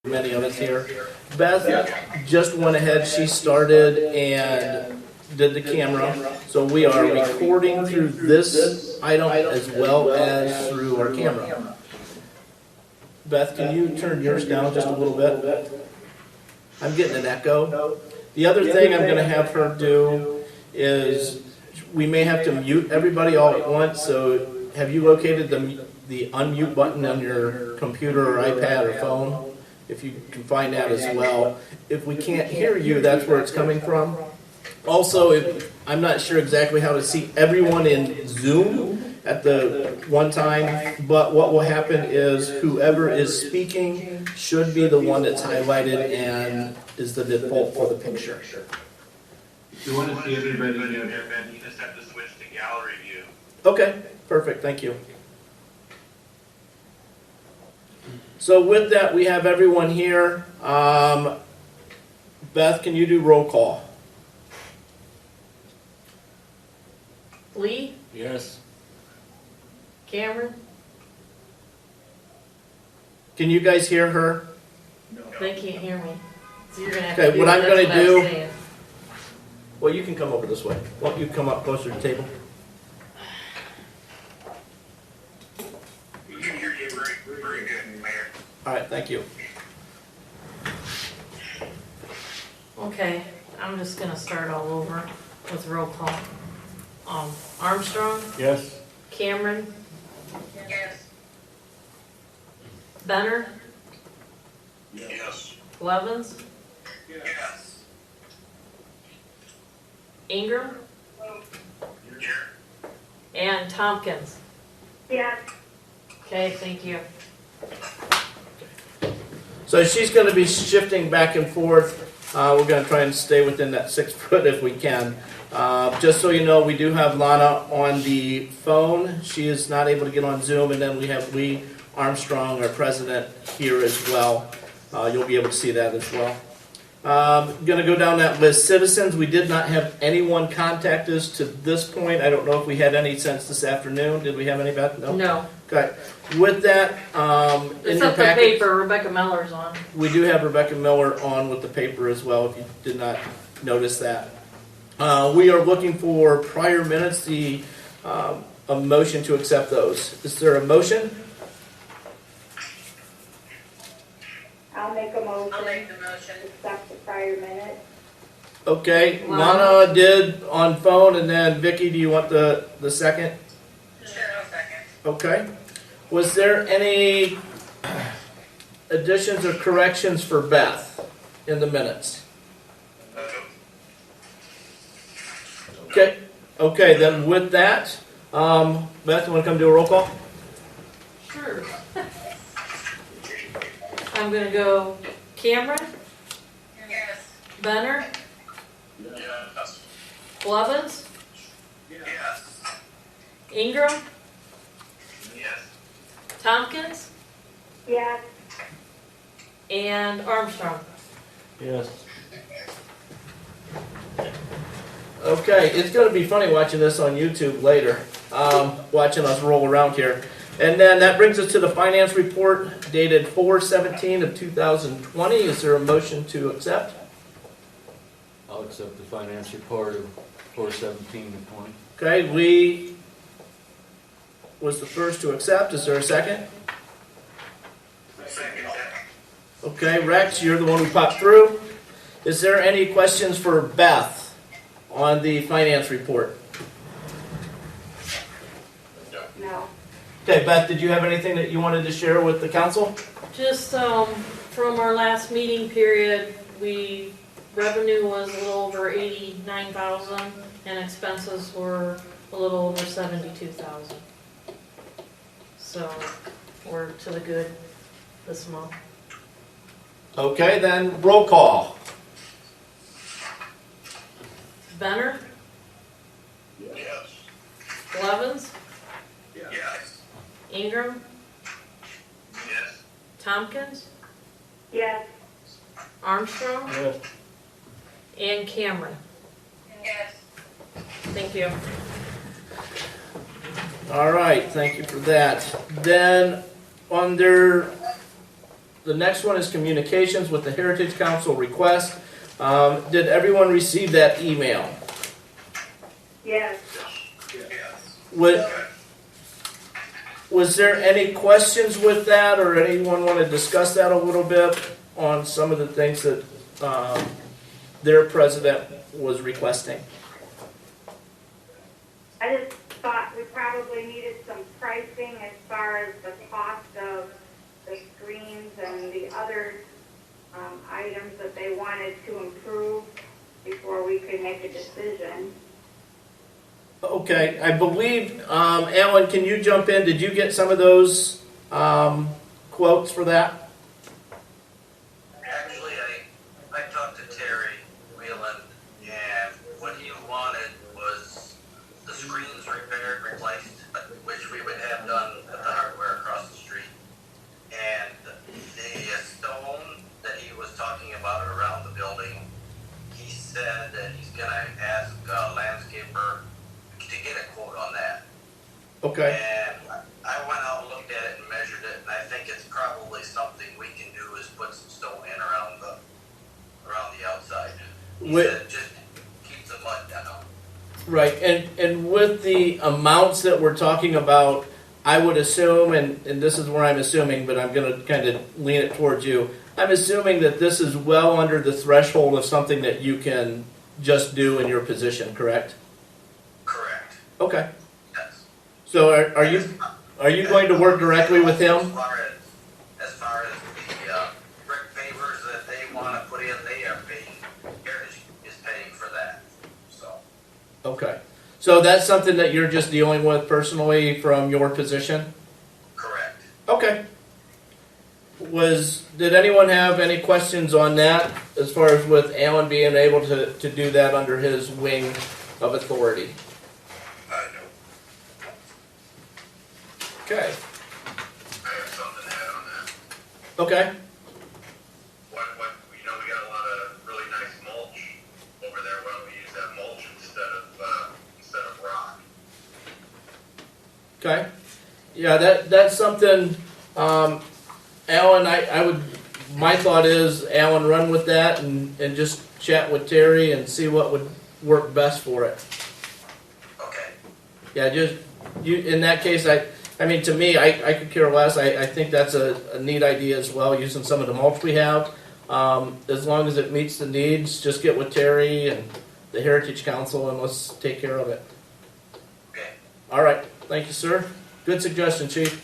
many of us here. Beth just went ahead, she started and did the camera. So we are recording through this item as well as through our camera. Beth, can you turn yours down just a little bit? I'm getting an echo. The other thing I'm going to have her do is we may have to mute everybody all at once. So have you located the unmute button on your computer or iPad or phone? If you can find that as well. If we can't hear you, that's where it's coming from. Also, I'm not sure exactly how to see everyone in Zoom at the one time, but what will happen is whoever is speaking should be the one that's highlighted and is the default for the picture. If you want to see everybody in your event, you just have to switch to gallery view. Okay, perfect, thank you. So with that, we have everyone here. Beth, can you do roll call? Lee, Yes. Cameron, Can you guys hear her? they can't hear me. So you're gonna have Okay, to do what I'm that's gonna do- saying. Well, you can come over this way. Why don't you come up closer to the table? We can hear you very good, Mayor. All right, thank you. Okay, I'm just gonna start all over with roll call. Armstrong, Yes. Cameron, Yes. Benner, Yes. Levens, Yes. Ingram, Here. and Tompkins. Yes. Okay, thank you. So she's going to be shifting back and forth. We're going to try and stay within that 6 foot if we can. Just so you know, we do have Lana on the phone. She is not able to get on Zoom, and then we have Lee Armstrong, our president, here as well. You'll be able to see that as well. Going to go down that list. Citizens, we did not have anyone contact us to this point. I don't know if we had any since this afternoon. Did we have any, Beth? No, Okay. With that, in it's your up the packet, paper, Rebecca Miller's on. we do have Rebecca Miller on with the paper as well, if you did not notice that. We are looking for prior minutes, a motion to accept those. Is there a motion? I'll make a motion. I'll make the motion. to accept the prior minutes. Okay, Lana. Lana did on phone, and then Vicky, do you want the second? Sure, I'll second. Okay. Was there any additions or corrections for Beth in the minutes? Okay, okay, then with that, Beth, you want to come do a roll call? Sure. I'm gonna go Cameron, Yes. Benner, Yes. Levens, Yes. Ingram, Yes. Tompkins, Yes. and Armstrong. Yes. Okay, it's going to be funny watching this on YouTube later, watching us roll around here. And then that brings us to the finance report dated 4/17 of 2020. Is there a motion to accept? I'll accept the finance report of 4/17 of 20. Okay, Lee was the first to accept. Is there a second? Second. Okay, Rex, you're the one who popped through. Is there any questions for Beth on the finance report? No. Okay, Beth, did you have anything that you wanted to share with the council? Just from our last meeting period, revenue was a little over 89,000 and expenses were a little over 72,000. So we're to the good this month. Okay, then roll call. Benner, Yes. Levens, Yes. Ingram, Yes. Tompkins, Yes. Armstrong, Yes. and Cameron. Yes. Thank you. All right, thank you for that. Then, under the next one is communications with the Heritage Council request. Did everyone receive that email? Yes. Was there any questions with that, or anyone want to discuss that a little bit on some of the things that their president was requesting? I just thought we probably needed some pricing as far as the cost of the screens and the other items that they wanted to improve before we could make a decision. Okay, I believe, Alan, can you jump in? Did you get some of those quotes for that? Actually, I talked to Terry Whelan, and what he wanted was the screens repaired, replaced, which we would have done at the hardware across the street. And the stone that he was talking about around the building, he said that he's gonna ask a landscaper to get a quote on that. Okay. And I went out and looked at it and measured it, and I think it's probably something we can do is put some stone in around the outside. He said just keep the mud down. Right, and with the amounts that we're talking about, I would assume, and this is where I'm assuming, but I'm going to kind of lean it towards you. I'm assuming that this is well under the threshold of something that you can just do in your position, correct? Correct. Okay. Yes. So are you going to work directly with him? As far as the brick pavers that they want to put in, they are paying. Heritage is paying for that. So. Okay. So that's something that you're just dealing with personally from your position? Correct. Okay. Did anyone have any questions on that as far as with Alan being able to do that under his wing of authority? I know. Okay. I have something to add on that. Okay. What, we got a lot of really nice mulch over there. Why don't we use that mulch instead of rock? Okay. Yeah, that's something, Alan, my thought is, Alan, run with that and just chat with Terry and see what would work best for it. Okay. Yeah, in that case, I mean, to me, I could care less. I think that's a neat idea as well, using some of the mulch we have. As long as it meets the needs, just get with Terry and the Heritage Council and let's take care of it. Okay. All right. Thank you, sir. Good suggestion, Chief.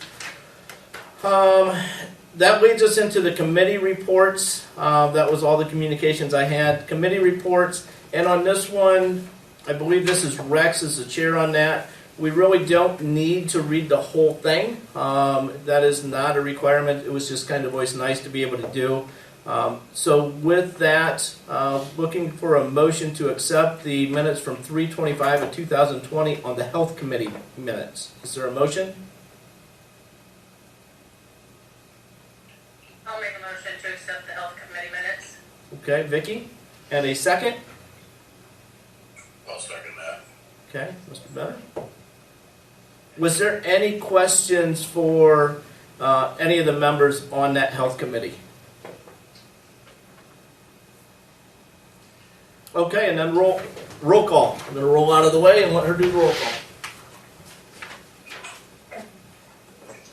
That leads us into the committee reports. That was all the communications I had. Committee reports. And on this one, I believe this is Rex as the chair on that. We really don't need to read the whole thing. That is not a requirement. It was just kind of always nice to be able to do. So with that, looking for a motion to accept the minutes from 3/25 of 2020 on the Health Committee minutes. Is there a motion? I'll make a motion to accept the health committee minutes. Okay, Vicky. And a second? I'll second that. Okay, Mr. Bennett. Was there any questions for any of the members on that Health Committee? Okay, and then roll call. I'm going to roll out of the way and let her do the roll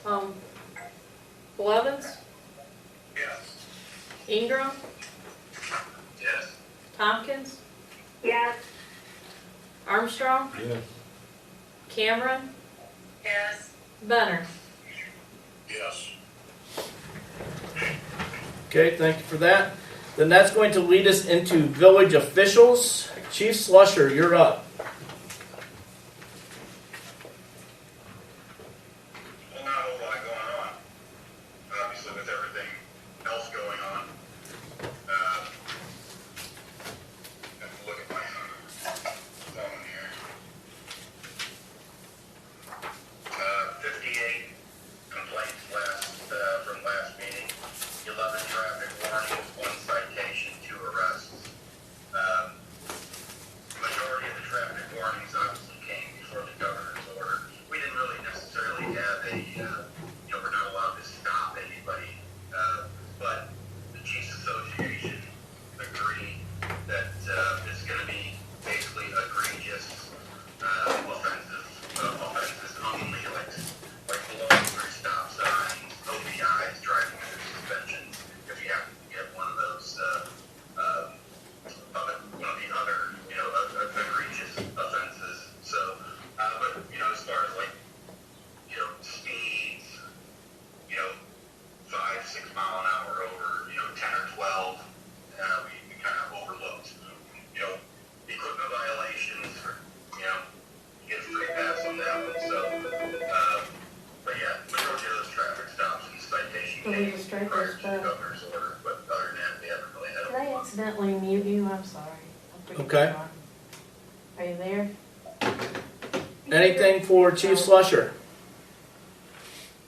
call. Blevins, Yes. Ingram, Yes. Tompkins, Yes. Armstrong, Yeah. Cameron, Yes. Benner. Yes. Okay, thank you for that. Then that's going to lead us into village officials. Chief Slusher, you're up. Well, not a whole lot going on. Obviously, with everything else going on. Have to look at my phone here. 58 complaints from last meeting. 11 traffic warnings, 1 citation, 2 arrests. Majority of the traffic accidentally mute you, I'm sorry. I'll put you Okay. back on. Are you there? Anything for Chief Slusher?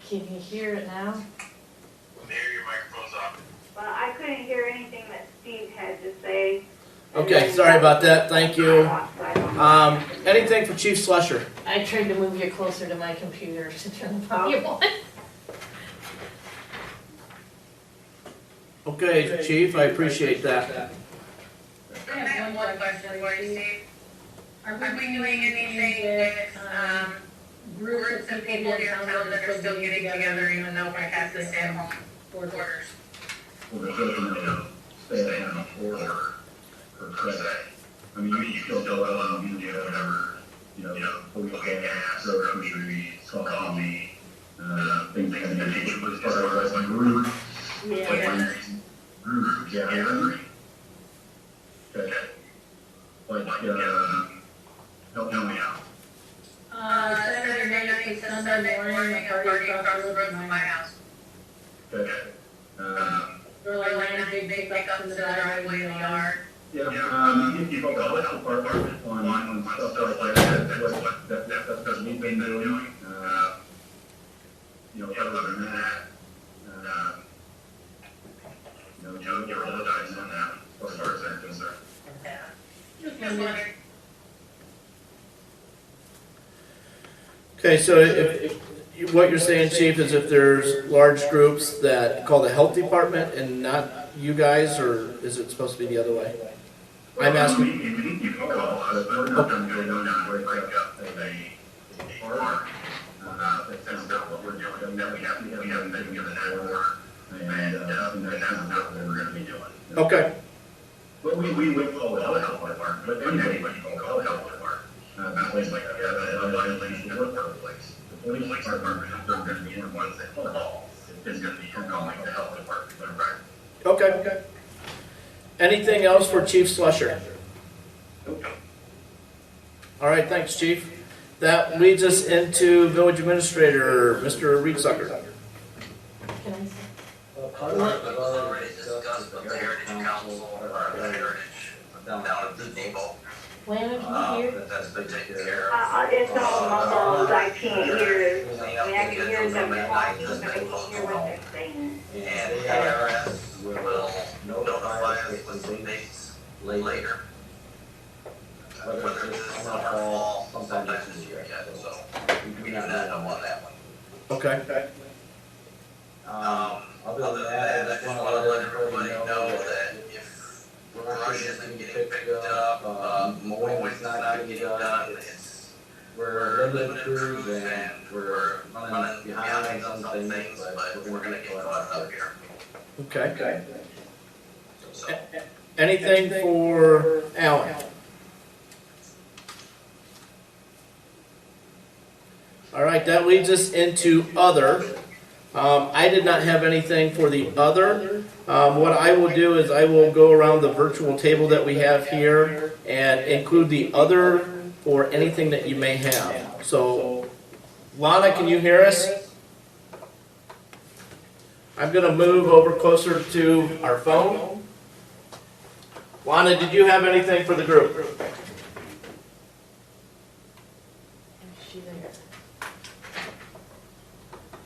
Can you hear it now? Mayor, your microphone's off. Well, I couldn't hear anything that Steve had to say. Okay, sorry about that, thank you. I don't know. Anything for Chief Slusher? I tried to move you closer to my computer to turn the volume on. Okay, Chief, I appreciate that. I have one question for you, Steve. Are we doing anything with, groups of people here in town that are still getting together even though we have the stay-at-home orders? Well, there's no stay-at-home order per se. I mean, you can still go out and do whatever, food, gas, groceries, coffee, things of that nature. But as far as groups, Yeah. group gathering. Okay. Like, help me out. Saturday night to Sunday morning, a party across the road from my house. Okay. Or like nine big pickups in the driveway in the yard. Yeah, you can call the health department on stuff like that, that's what we've been doing. Other than that, you're all guys on that, as far as I'm concerned. Yeah. Just wondering. Okay, so what you're saying, Chief, is if there's large groups that call the health department and not you guys, or is it supposed to be the other way? I'm asking. You call us, but we're not going to go down and break up a park. That's not what we're doing, that we haven't been given that order, and that's not what we're going to be doing. Okay, But we would call the health department, but anybody can call the health department. Place like that, violation of the workplace. The police department, they're going to be the ones that call. It's going to be calling the health department, right? okay. Anything else for Chief Slusher? All right, thanks, Chief. That leads us into Village Administrator, Mr. Reedsucker. Can I say? Part of it was already discussed with the Heritage Council, or the Heritage down at the depot. Lana, can you hear? That's been taken care of. It's all muffled, I can't hear, Clean I up mean, I the can hear schedule them from at night, talking, just but I been can't closed hear what along. they're saying. And the IRS will notify us with some dates later. Whether it's summer, fall, sometimes this year yet, so we do not know on that one. Okay. Other than that, I just want to let everybody know that if brush isn't getting picked up, mowing is not getting done, we're limited crews and we're running behind on some things, but we're gonna get caught up here. Okay. So, Anything for Alan? All right, that leads us into other. I did not have anything for the other. What I will do is I will go around the virtual table that we have here and include the other for anything that you may have. So, Lana, can you hear us? I'm going to move over closer to our phone. Lana, did you have anything for the group? Is she there?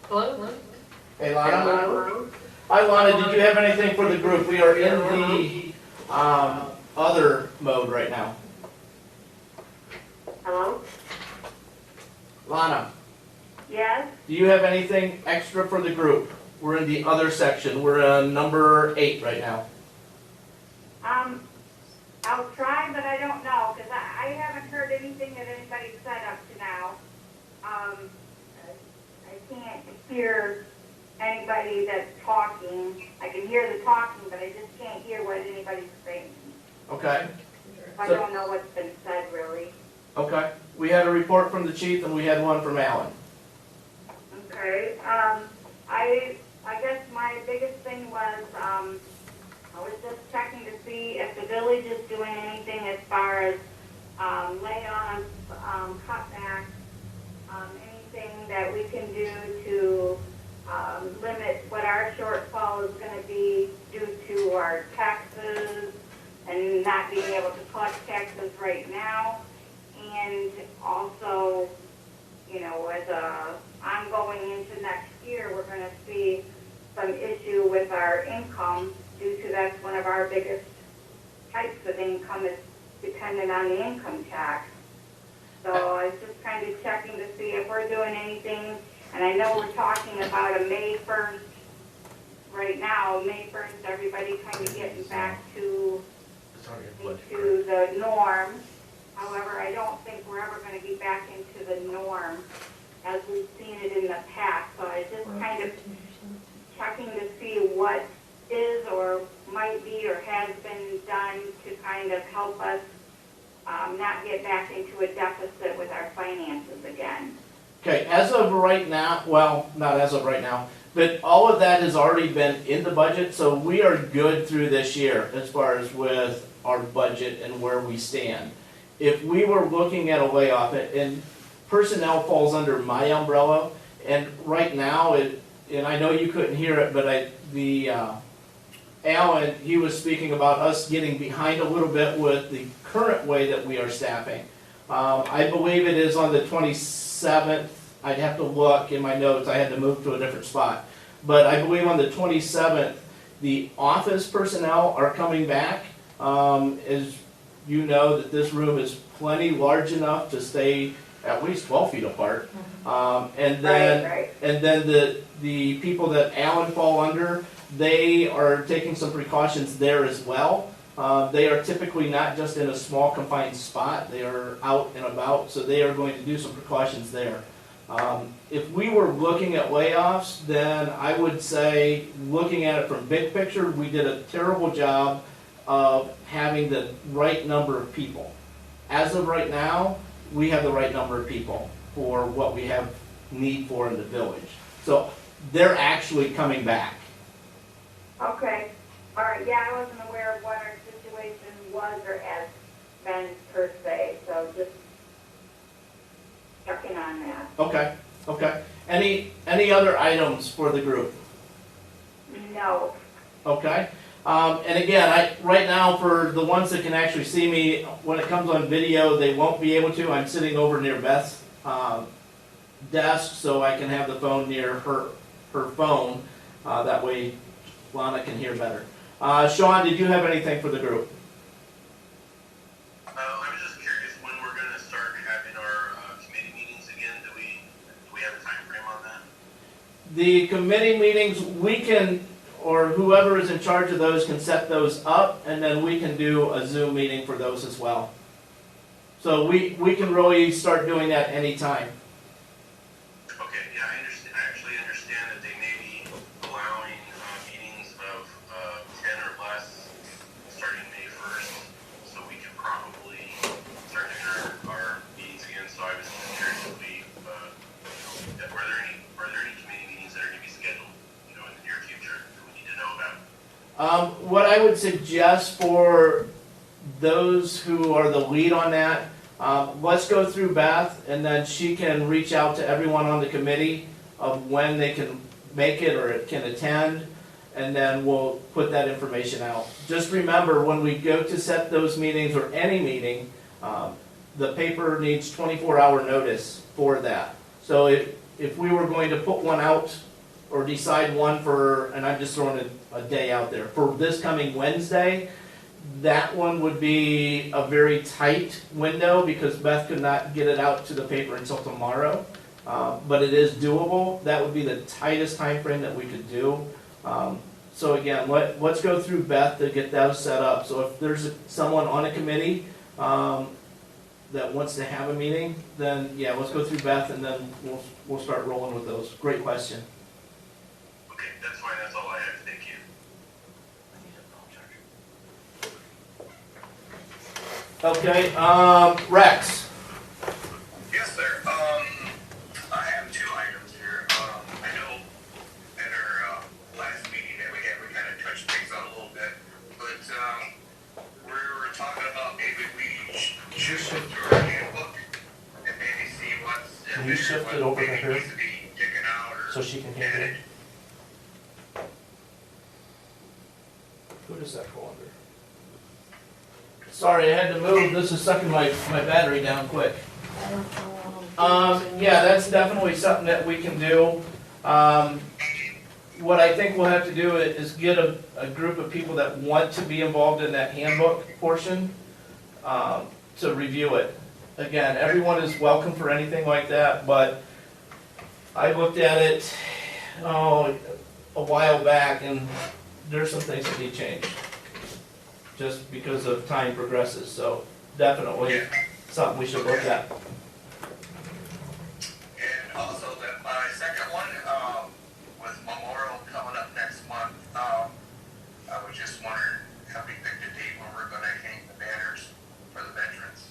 Hello? Hey, Lana. Hi, Lana. Did you have anything for the group? We are in the other mode right now. Hello? Lana, Yes? do you have anything extra for the group? We're in the other section. We're on number 8 right now. I'll try, but I don't know, because I haven't heard anything that anybody said up to now. I can't hear anybody that's talking. I can hear the talking, but I just can't hear what anybody's saying. Okay. I don't know what's been said, really. Okay. We had a report from the chief and we had one from Alan. Okay, I guess my biggest thing was, I was just checking to see if the village is doing anything as far as, layoffs, cutbacks, anything that we can do to, limit what our shortfall is gonna be due to our taxes, and not being able to collect taxes right now. And also, you know, as ongoing into next year, we're gonna see some issue with our income due to that's one of our biggest types of income is dependent on the income tax. So I was just kind of checking to see if we're doing anything, and I know we're talking about a May 1st right now, May 1st, everybody kind of getting back to the norm. However, I don't think we're ever going to be back into the norm as we've seen it in the past. So I just kind of checking to see what is or might be or has been done to kind of help us not get back into a deficit with our finances again. Okay, as of right now, well, not as of right now, but all of that has already been in the budget, so we are good through this year as far as with our budget and where we stand. If we were looking at a layoff, and personnel falls under my umbrella, and right now, and I know you couldn't hear it, but Alan, he was speaking about us getting behind a little bit with the current way that we are staffing. I believe it is on the 27th, I'd have to look in my notes, I had to move to a different spot. But I believe on the 27th, the office personnel are coming back. As you know, that this room is plenty large enough to stay at least 12 feet apart. And then the people that Alan fall under, they are taking some precautions there as well. They are typically not just in a small confined spot, they are out and about, so they are going to do some precautions there. If we were looking at layoffs, then I would say, looking at it from big picture, we did a terrible job of having the right number of people. As of right now, we have the right number of people for what we have need for in the village. So they're actually coming back. Okay, all right, yeah, I wasn't aware of what our situation was or has been per se, so just checking on that. Okay, okay. Any other items for the group? No. Okay. And again, right now, for the ones that can actually see me, when it comes on video, they won't be able to. I'm sitting over near Beth's desk, so I can have the phone near her phone. That way, Lana can hear better. Sean, did you have anything for the group? I was just curious when we're gonna start having our committee meetings again. Do we have a time frame on that? The committee meetings, we can, or whoever is in charge of those can set those up, and then we can do a Zoom meeting for those as well. So we can really start doing that anytime. Okay, yeah, I understand. I actually understand that they may be allowing meetings of 10 or less starting May 1st, so we can probably start doing our meetings again. So I was just curious if we, are there any committee meetings that are going to be scheduled, in the near future that we need to know about? What I would suggest for those who are the lead on that, let's go through Beth, and then she can reach out to everyone on the committee of when they can make it or can attend, and then we'll put that information out. Just remember, when we go to set those meetings or any meeting, the paper needs 24-hour notice for that. So if we were going to put one out or decide one for, and I'm just throwing a day out there, for this coming Wednesday, that one would be a very tight window because Beth could not get it out to the paper until tomorrow. But it is doable. That would be the tightest time frame that we could do. So again, let's go through Beth to get those set up. So if there's someone on a committee that wants to have a meeting, then yeah, let's go through Beth, and then we'll start rolling with those. Great question. Okay, that's fine. That's all I have. Thank you. Okay, Rex. Yes, sir. I have two items here. I know at our last meeting that we had, we kind of touched things on a little bit, but we were talking about maybe we shift it to our handbook and maybe see what's in Can you there, shift what it over to maybe her needs to be taken out or so she can hear added. you? Who does that fall under? Sorry, I had to move. This is sucking my battery down quick. Yeah, that's definitely something that we can do. What I think we'll have to do is get a group of people that want to be involved in that handbook portion, to review it. Again, everyone is welcome for anything like that, but I looked at it, a while back, and there's some things that need changed. Just because of time progresses, so definitely something we should look at. And also, my second one, with Memorial coming up next month, I was just wondering, have we picked a date when we're gonna hang the banners for the veterans?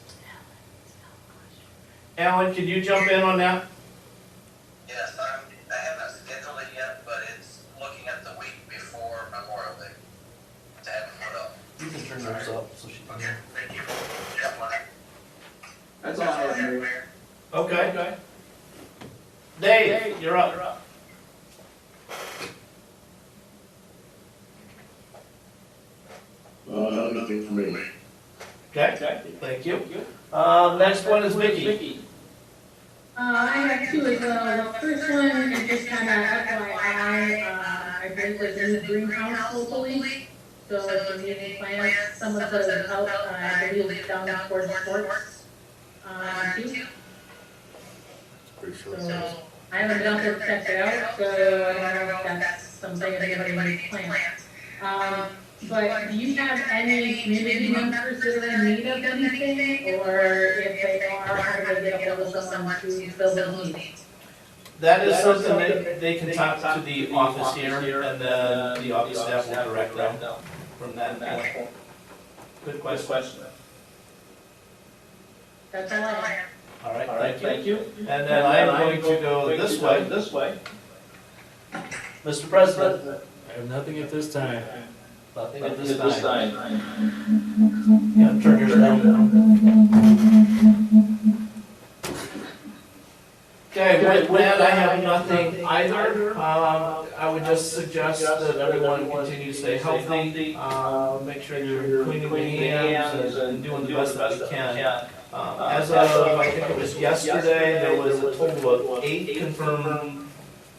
Alan, can you jump in on that? Yes, I haven't scheduled it yet, but it's looking at the week before Memorial Day to have it put up. You can turn yours up so she can Okay, hear. thank you. Yeah, well, That's all I have, Mayor. Okay. Dave, you're up. Nothing for me. Okay, thank you. Next one is Vicky. I have two as well. The first one is just kind of FYI, I believe there's a new greenhouse locally. So if you need any plants, some of those out, I believe down towards sports. Too. Pretty sure. So I haven't been out there to check it out, so I don't know if that's something that anybody plans. But do you have any community members that are in need of anything, or if they are, how do they get a hold of someone to fill those needs? That is something that they can talk to the office here, and then the office staff will direct them from that point. Good question. That's all I have. All right, thank you. And then I am going to go this way. Mr. President. I have nothing at this time. Nothing at this time. Yeah, turn yours down. Okay, with that, I have nothing either. I would just suggest that everyone continue to stay healthy, make sure you're cleaning your hands and doing the best that you can. As of, I think it was yesterday, there was a total of 8 confirmed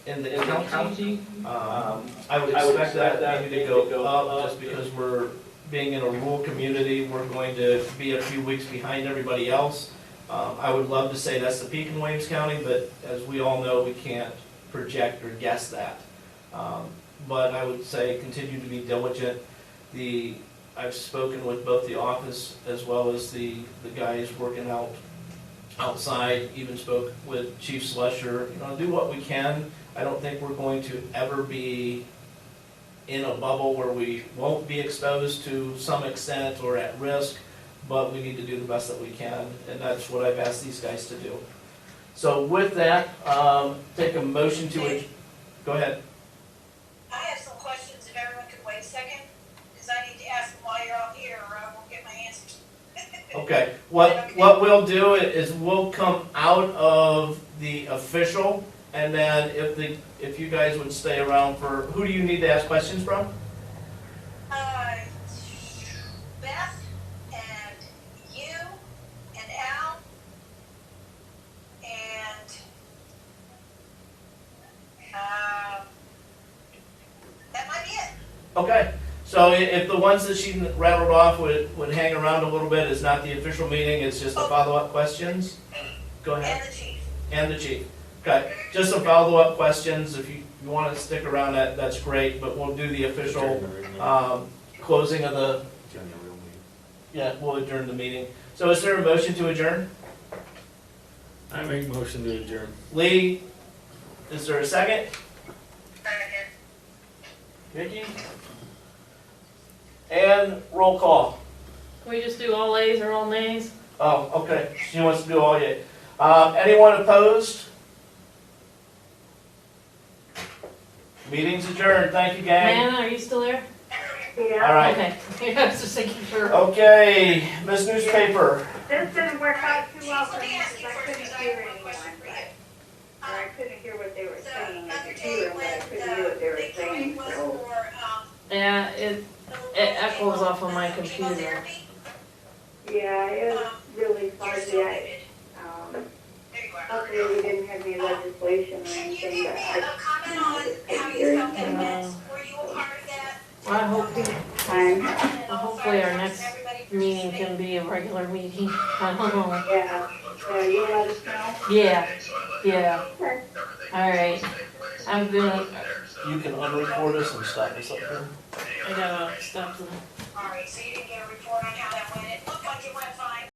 in the county. I would expect that maybe to go up just because we're being in a rural community, we're going to be a few weeks behind everybody else. I would love to say that's the peak in Williams County, but as we all know, we can't project or guess that. But I would say continue to be diligent. I've spoken with both the office as well as the guys working outside, even spoke with Chief Slusher, do what we can. I don't think we're going to ever be in a bubble where we won't be exposed to some extent or at risk, but we need to do the best that we can, and that's what I've asked these guys to do. So with that, take a motion to go ahead. I have some questions, if everyone could wait a second, because I need to ask them while you're out here, or I won't get my answers. Okay, what we'll do is we'll come out of the official, and then if you guys would stay around for, who do you need to ask questions from? Beth, and you, and Al, and, that might be it. Okay, so if the ones that she rattled off would hang around a little bit, it's not the official meeting, it's just the follow-up questions? Go ahead. And the chief. And the chief. Okay, just some follow-up questions. If you want to stick around, that's great, but we'll do the official closing of the, we'll adjourn the meeting. So is there a motion to adjourn? I make motion to adjourn. Lee, is there a second? Second. Vicki? And roll call. Can we just do all A's or all nays? Oh, okay, she wants to do all yet. Anyone opposed? Meeting's adjourned, thank you, gang. Diana, are you still there? Yeah, All right, Okay, I was just making sure. okay, Miss Newspaper. this didn't work out too well Chief, for let me me ask because you I first, couldn't because I hear have one anyone. question for you. Or I couldn't hear what they were So, saying. I other could day hear them, but I when couldn't hear what they were the big saying. drawing was So for, Yeah, it echoes off on my computer. chemotherapy, Yeah, it was really You're fuzzy. still muted. There you are. Hopefully we didn't have any legislation or Can you anything, give but me a comment on how you felt that went? Were you a part of that? I hope, I'm, hopefully our next meeting can be a regular meeting. I don't know. yeah, you'll let us know? Yeah, yeah, Okay. alright. I'm gonna, You can unrecord us and stop us up there. I gotta stop the All right, so you didn't get a report on how that went? It looked like it went fine.